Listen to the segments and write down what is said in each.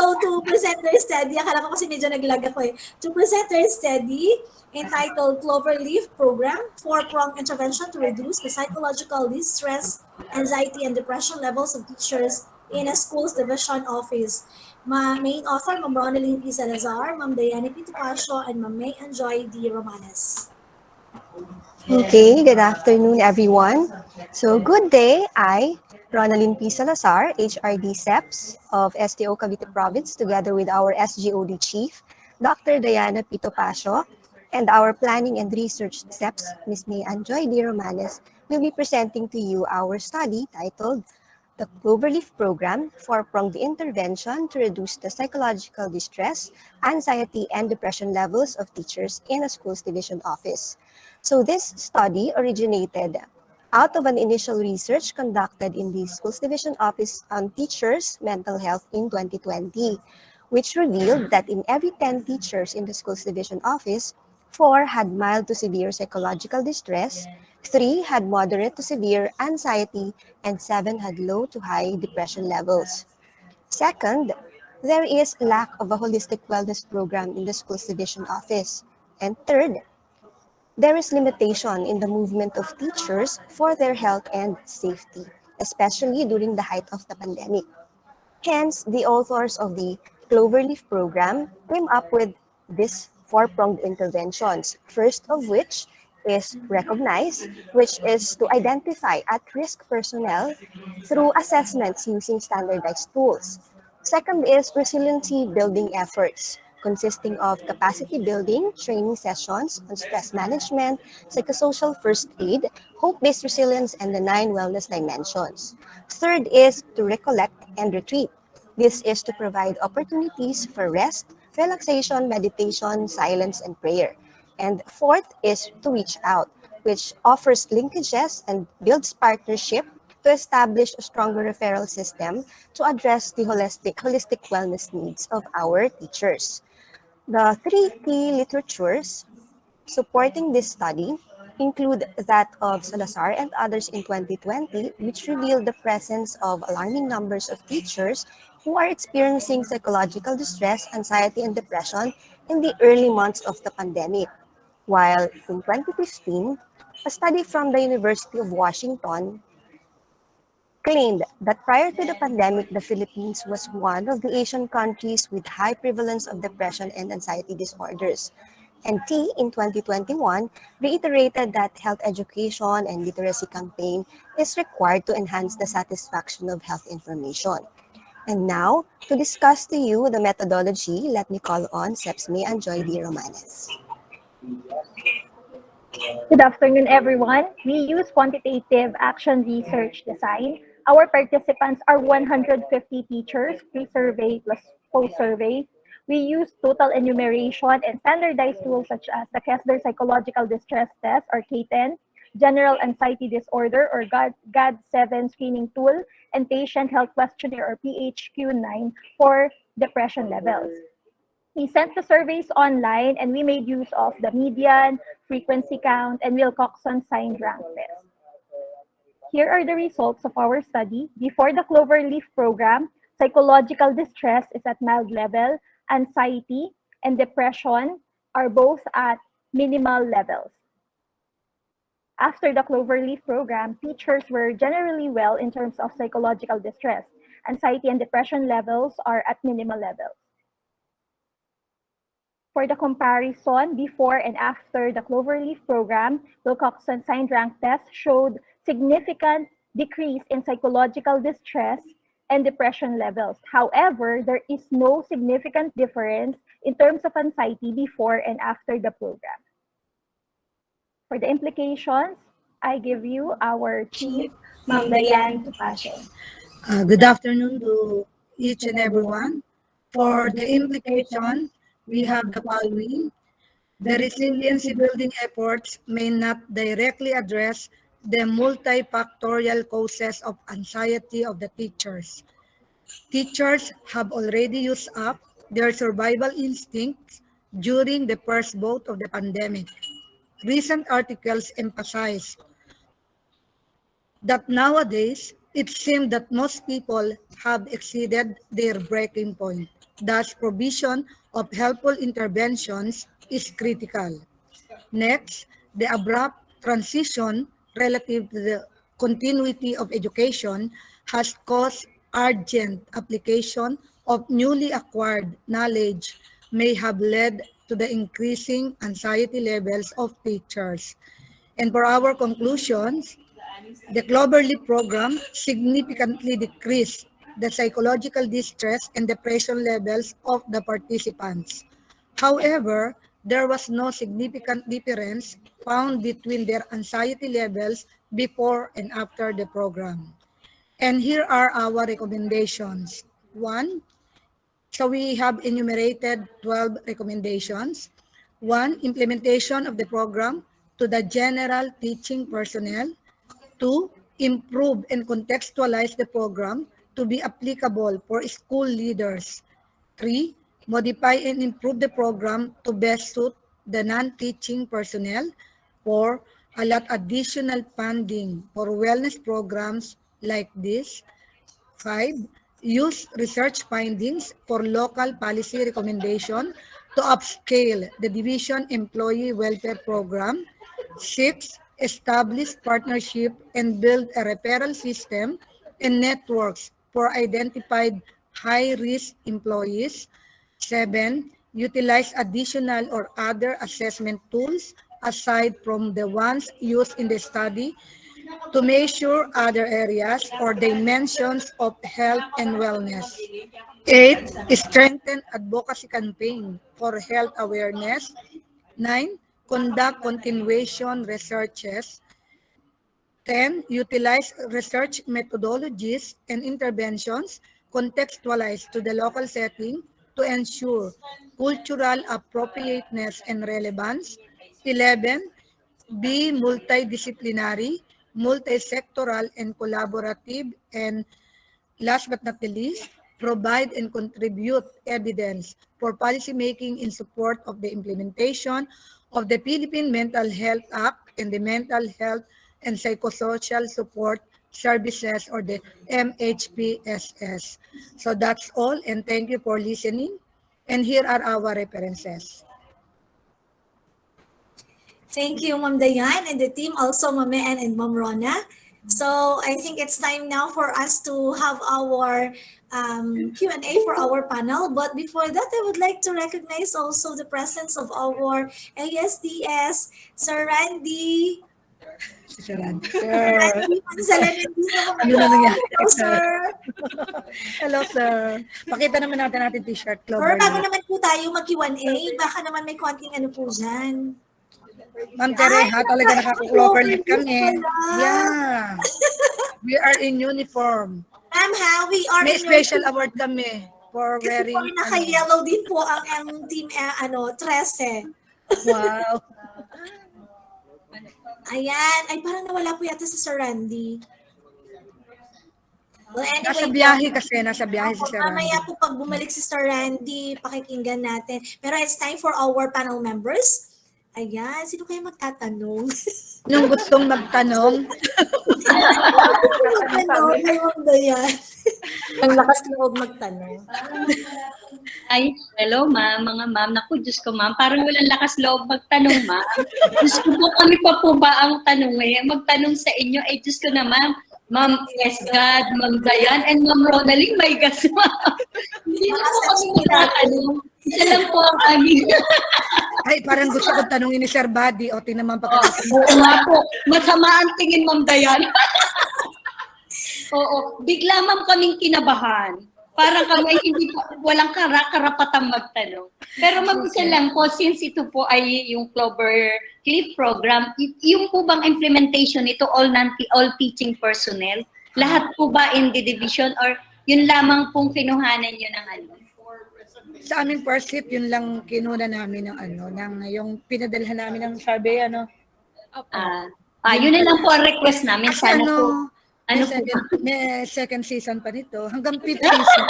go to presenter study. Akala ko kasi medyo naglag ako eh. To presenter study entitled Cloverleaf Program, Four-Pronged Intervention to Reduce the Psychological Distress, Anxiety, and Depression Levels of Teachers in a School's Division Office. Main author, Ma'am Ronalyn P. Salazar, Ma'am Diana P. Topacio, and Ma'am May Enjoy D. Romanes. Okay, good afternoon, everyone. So, good day. Ronalyn P. Salazar, HRD SEPS of STO Cavite Province, together with our SGOD Chief, Dr. Diana P. Topacio, and our Planning and Research SEPS, Ms. May Enjoy D. Romanes, will be presenting to you our study titled The Cloverleaf Program, Four-Pronged Intervention to Reduce the Psychological Distress, Anxiety, and Depression Levels of Teachers in a School's Division Office. So this study originated out of an initial research conducted in the Schools Division Office on teachers' mental health in 2020, which revealed that in every 10 teachers in the Schools Division Office, 4 had mild to severe psychological distress, 3 had moderate to severe anxiety, and 7 had low to high depression levels. Second, there is lack of a holistic wellness program in the Schools Division Office. And third, there is limitation in the movement of teachers for their health and safety, especially during the height of the pandemic. Hence, the authors of the Cloverleaf Program came up with these four-pronged interventions, first of which is recognize, which is to identify at-risk personnel through assessments using standardized tools. Second is resiliency building efforts, consisting of capacity building, training sessions on stress management, psychosocial first aid, hope-based resilience, and the 9 wellness dimensions. Third is to recollect and retreat. This is to provide opportunities for rest, relaxation, meditation, silence, and prayer. And fourth is to reach out, which offers linkages and builds partnership to establish a stronger referral system to address the holistic wellness needs of our teachers. The 3 key literatures supporting this study include that of Salazar and others in 2020, which revealed the presence of alarming numbers of teachers who are experiencing psychological distress, anxiety, and depression in the early months of the pandemic. While in 2015, a study from the University of Washington claimed that prior to the pandemic, the Philippines was one of the Asian countries with high prevalence of depression and anxiety disorders. And T, in 2021, reiterated that health education and literacy campaign is required to enhance the satisfaction of health information. And now, to discuss to you the methodology, let me call on Sepsme and Joy D. Romanes. Good afternoon, everyone. We use quantitative action research design. Our participants are 150 teachers, pre-survey plus post-survey. We use total enumeration and standardized tools such as the Kessler Psychological Distress Test or K-10, General Anxiety Disorder or GAD-7 screening tool, and Patient Health Questionnaire or PHQ-9 for depression levels. We sent the surveys online and we made use of the median, frequency count, and Wilcoxon signed rank test. Here are the results of our study. Before the Cloverleaf program, psychological distress is at mild level, anxiety and depression are both at minimal levels. After the Cloverleaf program, teachers were generally well in terms of psychological distress. Anxiety and depression levels are at minimal levels. For the comparison before and after the Cloverleaf program, Wilcoxon signed rank test showed significant decrease in psychological distress and depression levels. However, there is no significant difference in terms of anxiety before and after the program. For the implications, I give you our chief, Ma'am Diane Topacio. Good afternoon to each and everyone. For the implication, we have the following. The resiliency building efforts may not directly address the multifactorial causes of anxiety of the teachers. Teachers have already used up their survival instincts during the first bout of the pandemic. Recent articles emphasize that nowadays it seems that most people have exceeded their breaking point. Thus, provision of helpful interventions is critical. Next, the abrupt transition relative to the continuity of education has caused urgent application of newly acquired knowledge may have led to the increasing anxiety levels of teachers. And for our conclusions, the Cloverleaf program significantly decreased the psychological distress and depression levels of the participants. However, there was no significant difference found between their anxiety levels before and after the program. And here are our recommendations. One, so we have enumerated 12 recommendations. One, implementation of the program to the general teaching personnel. Two, improve and contextualize the program to be applicable for school leaders. Three, modify and improve the program to best suit the non-teaching personnel. Four, allot additional funding for wellness programs like this. Five, use research findings for local policy recommendation to upscale the division employee welfare program. Six, establish partnership and build a referral system and networks for identified high-risk employees. Seven, utilize additional or other assessment tools aside from the ones used in the study to measure other areas or dimensions of health and wellness. Eight, strengthen advocacy campaign for health awareness. Nine, conduct continuation researches. 10. Utilize research methodologies and interventions contextualized to the local setting to ensure cultural appropriateness and relevance. 11. Be multidisciplinary, multisectoral, and collaborative. And last but not the least, provide and contribute evidence for policymaking in support of the implementation of the Philippine Mental Health Act and the Mental Health and Psychosocial Support Services or the MHPSS. So that's all, and thank you for listening. And here are our references. Thank you, Ma'am Dayan, and the team also, Ma'am Mean and Ma'am Rona. So I think it's time now for us to have our Q&A for our panel. But before that, I would like to recognize also the presence of our ASDS, Sir Randy. Sir. Randy, mansalan nandito mga Ano na nangyari, Hello, sir? sir. Hello, sir. Pakita naman natin t-shirt, Sir, Clover. bago naman po tayo mag-Q&A, baka naman may konting ano po dyan. Ma'am Tereha, talaga naka-Cloverleaf kami. pala. Yeah. We are in uniform. Ma'am ha, we are May in special award kami for Kasi po wearing naka-yellow din po ang team 13. Wow. Ayan. Ay, parang nawala po yata si Sir Randy. Well, anyway, Nasa biyahe kasi, nasa biyahe si Sir mamaya Randy. po pag bumalik si Sir Randy, pakikinggan natin. Pero it's time for our panel members. Ayan, sino kayo magtatanong? Nung gustong magtanong, Magtanong, may wanda yan. Ang lakas loob magtanong. Ay, hello ma'am, mga ma'am. Naku, Diyos ko ma'am, parang walang lakas loob magtanong ma'am. Diyos ko po, kami pa po ba ang tanong eh? Magtanong sa inyo, eh Diyos ko na ma'am. Ma'am Esgad, Ma'am Dayan, and Ma'am Ronalyn, my gosh ma'am. Hindi na po kami magtatanong. Isa lang po ang aming. ay parang gusto kong tanongin ni Sir Buddy o tinaman pa Oo nga po, masama ang tingin Ma'am Dayan. Oo, bigla ma'am kaming kinabahan. Parang kami hindi po, walang karapatang magtanong. Pero ma'am, isa lang po, since ito po ay yung Cloverleaf Program, yung po bang implementation ito all teaching personnel? Lahat po ba in the division or yun lamang pong kinuhanan nyo ng ano? Sa aming first hit, yun lang kinuna namin ng yung pinadalhan namin ng survey, Yun na lang po ang request namin. Kasi Sana po. Ano May po? second season pa nito. Hanggang fifth season.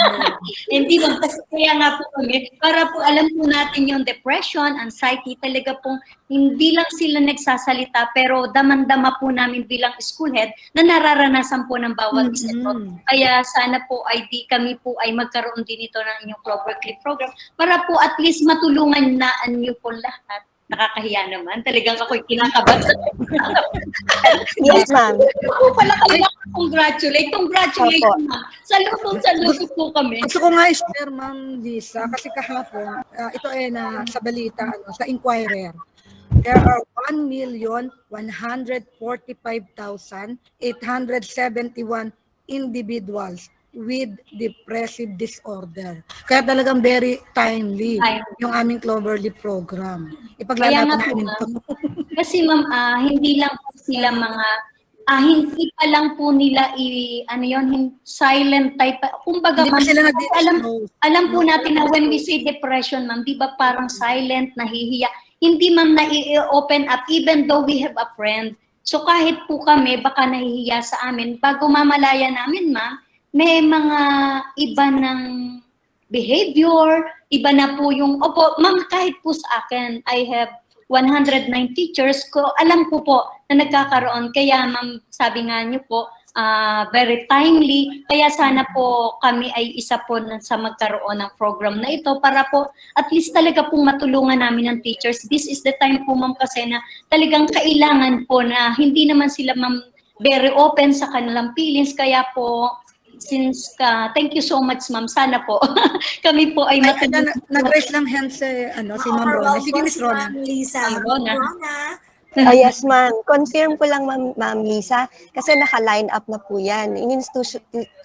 Hindi ba? Kasi kaya nga po kami, para po alam po natin yung depression, anxiety, talaga pong hindi lang sila nagsasalita, pero damang-dama po namin bilang school head na nararanasan po ng bawat isa po. Kaya sana po ay kami po ay magkaroon din ito ng inyong Cloverleaf Program para po at least matulungan na niyo po lahat. Nakakahiya naman. Talagang ako'y kinakabahan. Yes, ma'am. Ako pala kailangan congratulate. Congratulate, Opo. ma'am. Saludo po kami. Gusto ko nga i-share, Ma'am Lisa, kasi kahapon, ito ay sa balita, sa Inquirer. There are 1,145,871 individuals with depressive disorder. Kaya talagang very timely yung aming Cloverleaf program. Ipaglalaban namin ito. Kasi ma'am, hindi lang po sila mga hindi pa lang po nila silent type. Kumbaga, Hindi pa sila alam po natin na when we say depression, ma'am, di ba parang silent, nahihiya. Hindi ma'am na-open up even though we have a friend. So kahit po kami, baka nahihiya sa amin, bago mamalaya namin, ma'am, may mga iba ng behavior, iba na po yung, ma'am, kahit po sa akin, I have 109 teachers ko, alam ko po na nagkakaroon. Kaya ma'am, sabi nga niyo po, very timely. Kaya sana po kami ay isa po sa magkaroon ng program na ito para po at least talaga pong matulungan namin ng teachers. This is the time po ma'am kasi na talagang kailangan po na hindi naman sila ma'am very open sa kanilang feelings. Kaya po, thank you so much ma'am. Sana po kami po ay matulungan. Nag-raise lang hand si Ma'am Rona. Sige, Miss Rona. Ma'am Lisa. Ma'am Rona. Oh, yes, ma'am. Confirm ko lang, ma'am Lisa, kasi naka-line up na po yan.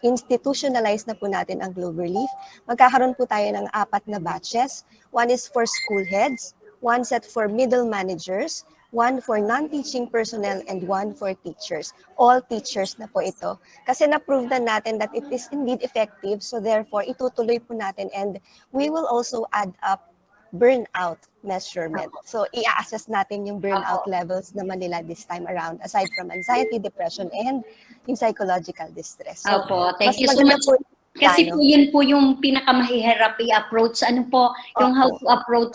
Institutionalize na po natin ang Cloverleaf. Magkakaroon po tayo ng 4 na batches. One is for school heads, one set for middle managers, one for non-teaching personnel, and one for teachers. All teachers na po ito. Kasi na-prove na natin that it is indeed effective, so therefore, itutuloy po natin, and we will also add up burnout measurement. So, i-assess natin yung burnout levels naman nila this time around, aside from anxiety, depression, and yung psychological distress. So, Thank you so much. Kasi po yun po yung pinakamahihirap i-approach. Ano po, yung how to approach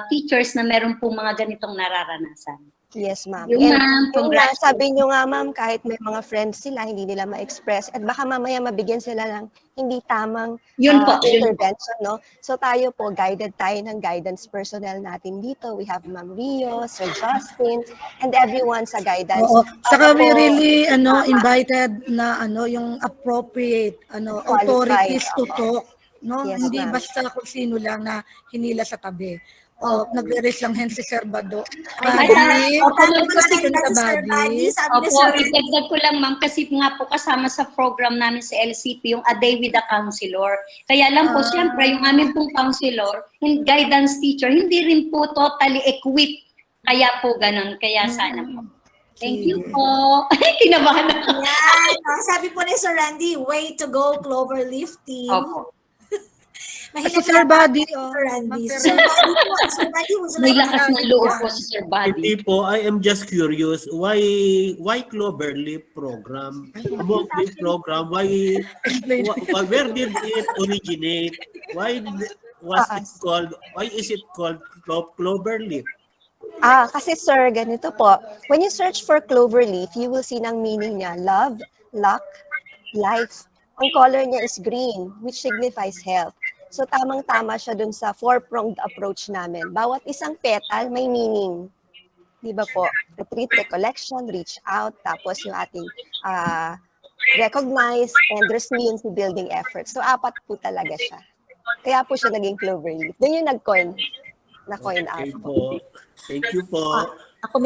teachers na meron po mga ganitong nararanasan. Yes, ma'am. Yung And ma'am, yung sabi nyo nga, ma'am, kahit may mga friends sila, hindi nila ma-express, at baka mamaya mabigyan sila ng hindi tamang intervention, no? So tayo po, guided tayo ng guidance personnel natin dito. We have Ma'am Rio, Sir Justin, and everyone sa guidance. Oo. Saka we really invited na yung appropriate authorities to talk, no? Yes, Hindi ma'am. basta kung sino lang na hinila sa tabi. Nagre-raise lang hand si Sir Bado. Idagdag ko lang ma'am, kasi nga po kasama sa program namin sa LCP, yung A Day with a Counselor. Kaya lang po, siyempre, yung aming pong counselor, yung guidance teacher, hindi rin po totally equipped. Kaya po ganun. Kaya sana po. Thank you po. Kinabahan ako. Yan. Sabi po ni Sir Randy, way to go, Cloverleaf team. Opo. Si Sir Buddy. Sir Randy. Sir Randy, would you May like lakas ng loob po si Sir Buddy. Hindi po, I am just curious, why Cloverleaf program? Among this program, where did it originate? Why is it called Cloverleaf? Kasi sir, ganito po. When you search for Cloverleaf, you will see ng meaning niya, love, luck, life. Ang color niya is green, which signifies health. So tamang-tama siya dun sa four-pronged approach namin. Bawat isang petal may meaning. Di ba po? Retreat, recollection, reach out, tapos yung ating recognize and resiliency building efforts. So 4 po talaga siya. Kaya po siya naging Cloverleaf. Doon yung nag-coin. Na-coin out. Okay po. Thank you po. Ako may